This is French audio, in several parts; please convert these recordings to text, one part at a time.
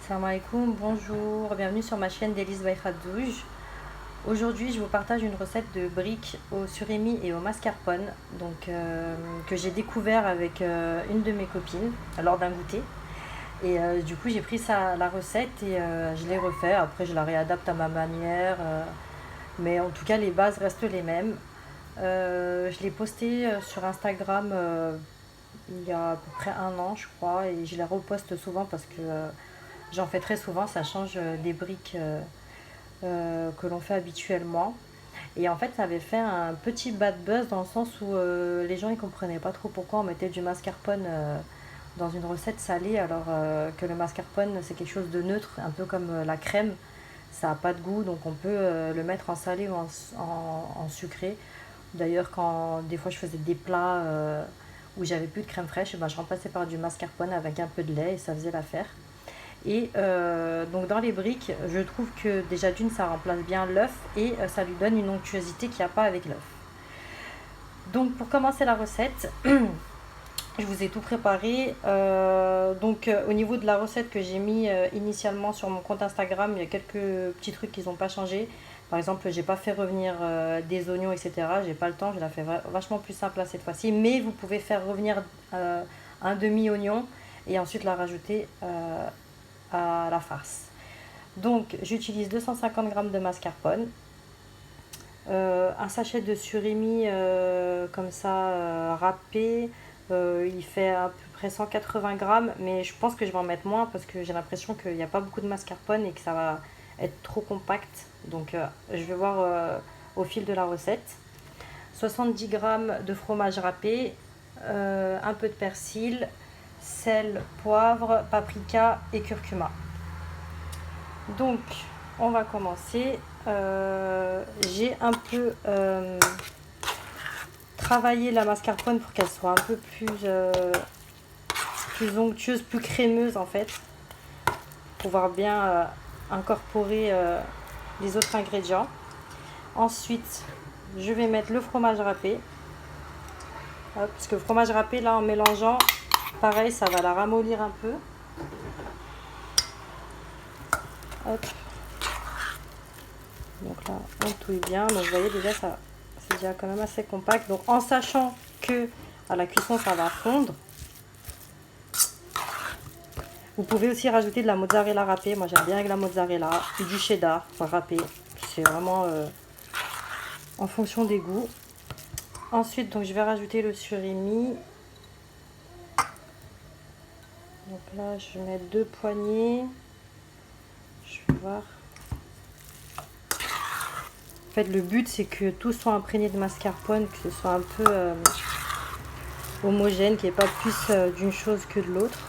Salam alaikum, bonjour, bienvenue sur ma chaîne Délices by Khadouj. Aujourd'hui, je vous partage une recette de briques au surimi et au mascarpone que j'ai découvert avec une de mes copines lors d'un goûter. Du coup, j'ai pris la recette et je l'ai refait. Après, je la réadapte à ma manière, mais en tout cas, les bases restent les mêmes. Je l'ai posté sur Instagram il y a à peu près un an, je crois, et je la reposte souvent parce que j'en fais très souvent, ça change des briques que l'on fait habituellement. Et en fait, ça avait fait un petit bad buzz dans le sens où les gens ne comprenaient pas trop pourquoi on mettait du mascarpone dans une recette salée alors que le mascarpone c'est quelque chose de neutre, un peu comme la crème. Ça n'a pas de goût, donc on peut le mettre en salé ou en sucré. D'ailleurs, quand des fois je faisais des plats où j'avais plus de crème fraîche, et ben, je remplaçais par du mascarpone avec un peu de lait et ça faisait l'affaire. Donc dans les briques, je trouve que déjà d'une, ça remplace bien l'œuf et ça lui donne une onctuosité qu'il n'y a pas avec l'œuf. Donc pour commencer la recette, je vous ai tout préparé. Au niveau de la recette que j'ai mis initialement sur mon compte Instagram, il y a quelques petits trucs qui n'ont pas changé. Par exemple, j'ai pas fait revenir des oignons, etc. J'ai pas le temps, je la fais vachement plus simple là, cette fois-ci. Mais vous pouvez faire revenir un demi-oignon et ensuite la rajouter à la farce. Donc j'utilise 250 g de mascarpone, un sachet de surimi comme ça râpé, il fait à peu près 180 grammes, mais je pense que je vais en mettre moins parce que j'ai l'impression qu'il n'y a pas beaucoup de mascarpone et que ça va être trop compact. Donc je vais voir au fil de la recette. 70 g de fromage râpé, un peu de persil, sel, poivre, paprika et curcuma. Donc, on va commencer. J'ai un peu travaillé la mascarpone pour qu'elle soit un peu plus onctueuse, plus crémeuse en fait. Pour pouvoir bien incorporer les autres ingrédients. Ensuite, je vais mettre le fromage râpé. Hop, parce que le fromage râpé, là, en mélangeant, pareil, ça va la ramollir un peu. Hop. Donc là, on touille bien. Donc vous voyez déjà, ça c'est déjà quand même assez compact. Donc en sachant que à la cuisson, ça va fondre. Vous pouvez aussi rajouter de la mozzarella râpée. Moi, j'aime bien avec la mozzarella, du cheddar râpé. C'est vraiment en fonction des goûts. Ensuite, donc je vais rajouter le surimi. Donc là, je vais mettre 2 poignées. Je vais voir. En fait, le but, c'est que tout soit imprégné de mascarpone, que ce soit un peu homogène, qu'il n'y ait pas plus d'une chose que de l'autre.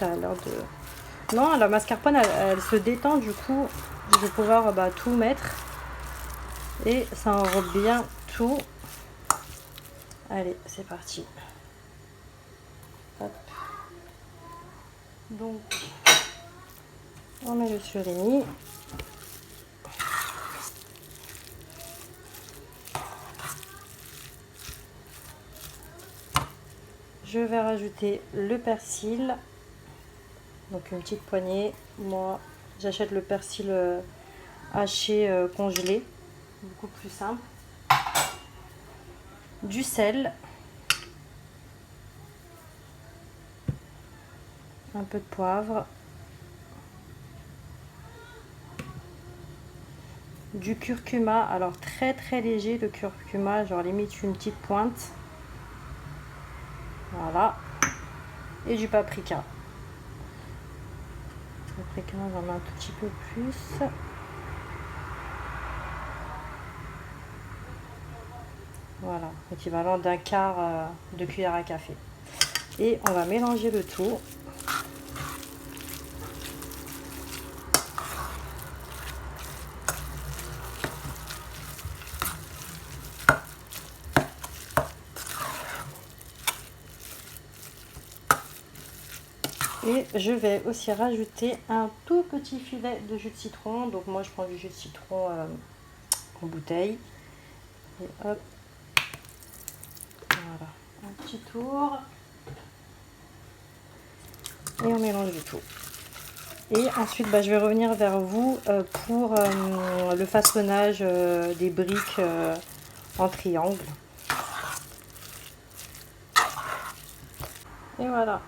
Ça a l'air de... Non, la mascarpone, elle se détend, du coup, je vais pouvoir tout mettre. Et ça enrobe bien tout. Allez, c'est parti. Hop. Donc, on met le surimi. Je vais rajouter le persil, donc une petite poignée. Moi, j'achète le persil haché congelé, beaucoup plus simple. Du sel, un peu de poivre, du curcuma, alors très très léger le curcuma, genre limite une petite pointe. Voilà. Et du paprika. Le paprika, j'en mets un tout petit peu plus. Voilà, équivalent d'un quart de cuillère à café. Et on va mélanger le tout. Et je vais aussi rajouter un tout petit filet de jus de citron. Donc moi je prends du jus de citron en bouteille. Et hop. Voilà. Un petit tour. Et on mélange du tout. Et ensuite, je vais revenir vers vous pour le façonnage des briques en triangle. Et voilà.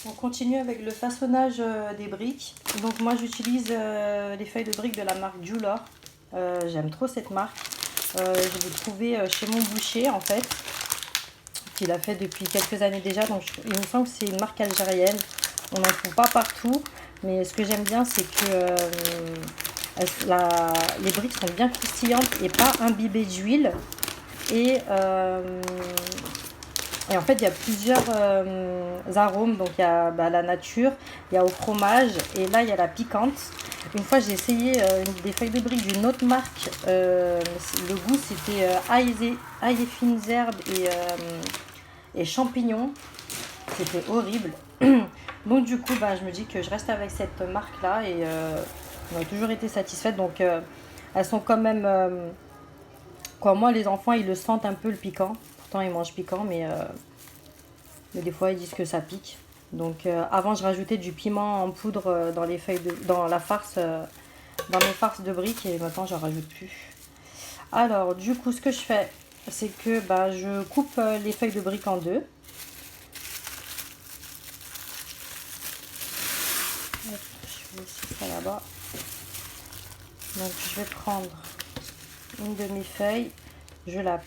On continue avec le façonnage des briques. Donc moi j'utilise les feuilles de briques de la marque Julor. J'aime trop cette marque. Je l'ai trouvée chez mon boucher en fait, qu'il a fait depuis quelques années déjà. Donc il me semble que c'est une marque algérienne. On n'en trouve pas partout. Mais ce que j'aime bien, c'est que les briques sont bien croustillantes et pas imbibées d'huile. Et en fait, il y a plusieurs arômes. Donc, il y a la nature, il y a au fromage et là, il y a la piquante. Une fois, j'ai essayé des feuilles de briques d'une autre marque. Le goût, c'était ail et fines herbes et champignons. C'était horrible. Donc, du coup, je me dis que je reste avec cette marque-là et on a toujours été satisfaite. Donc, elles sont quand même... moi, les enfants, ils le sentent un peu le piquant. Pourtant, ils mangent piquant, mais des fois, ils disent que ça pique. Donc, avant, je rajoutais du piment en poudre dans la farce, dans mes farces de briques, et maintenant, j'en rajoute plus. Alors, du coup, ce que je fais, c'est que je coupe les feuilles de briques en deux. Hop, je vais aussi ça là-bas. Donc, je vais prendre une demi-feuille, je la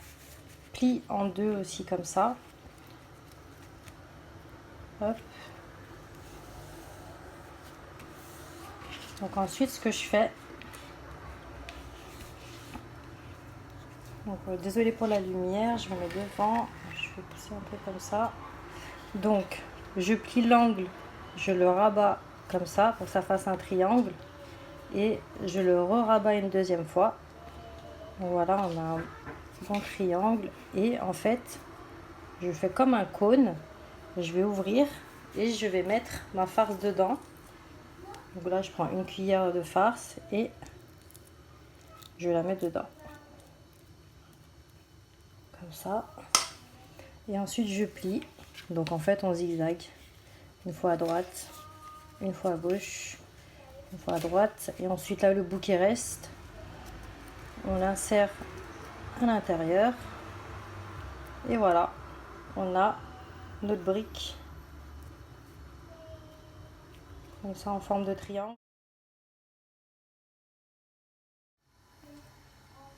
plie en deux aussi comme ça. Hop. Donc ensuite, ce que je fais, donc désolé pour la lumière, je me mets devant, je vais pousser un peu comme ça. Donc je plie l'angle, je le rabats comme ça pour que ça fasse un triangle et je le re-rabats une deuxième fois. Donc voilà, on a un bon triangle et en fait, je fais comme un cône, je vais ouvrir et je vais mettre ma farce dedans. Donc là, je prends une cuillère de farce et je la mets dedans. Comme ça. Et ensuite, je plie. Donc en fait, on zigzague. Une fois à droite, une fois à gauche, une fois à droite. Et ensuite, là, le bout qui reste, on l'insère à l'intérieur. Et voilà, on a notre brique. Comme ça, en forme de triangle.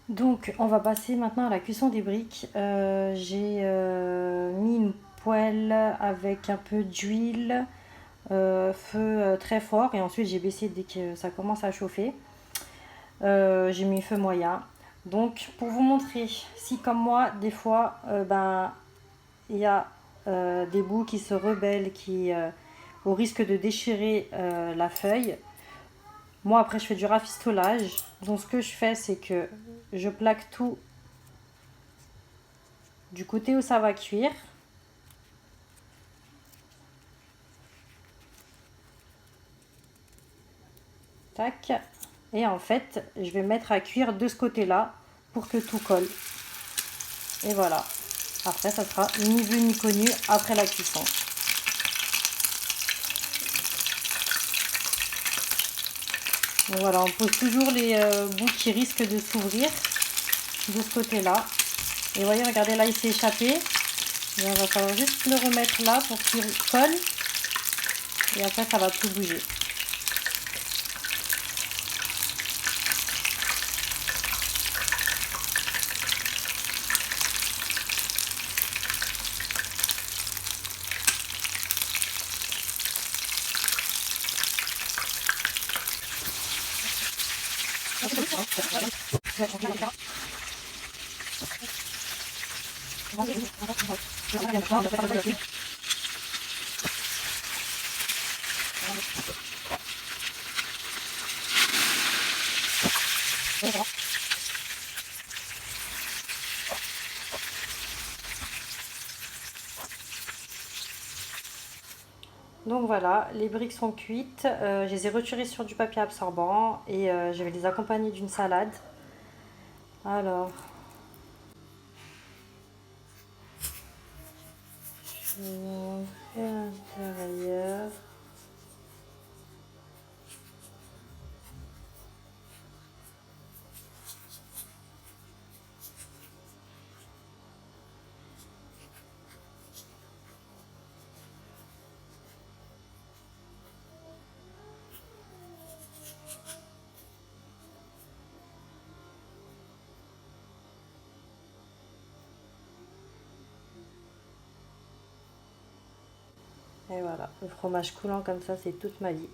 Donc, on va passer maintenant à la cuisson des briques. J'ai mis une poêle avec un peu d'huile, feu très fort, et ensuite j'ai baissé dès que ça commence à chauffer. J'ai mis feu moyen. Donc, pour vous montrer, si comme moi, des fois, il y a des bouts qui se rebellent, au risque de déchirer la feuille. Moi, après, je fais du rafistolage. Donc, ce que je fais, c'est que je plaque tout du côté où ça va cuire. Tac. Et en fait, je vais mettre à cuire de ce côté-là pour que tout colle. Et voilà. Après, ça sera ni vu ni connu après la cuisson. Donc voilà, on pose toujours les bouts qui risquent de s'ouvrir de ce côté-là. Et voyez, regardez, là, il s'est échappé. Et on va falloir juste le remettre là pour qu'il colle. Et après, ça va tout bouger. Donc voilà, les briques sont cuites. Je les ai retirées sur du papier absorbant et je vais les accompagner d'une salade. Alors, je et à l'intérieur. Et voilà, le fromage coulant comme ça, c'est toute ma vie.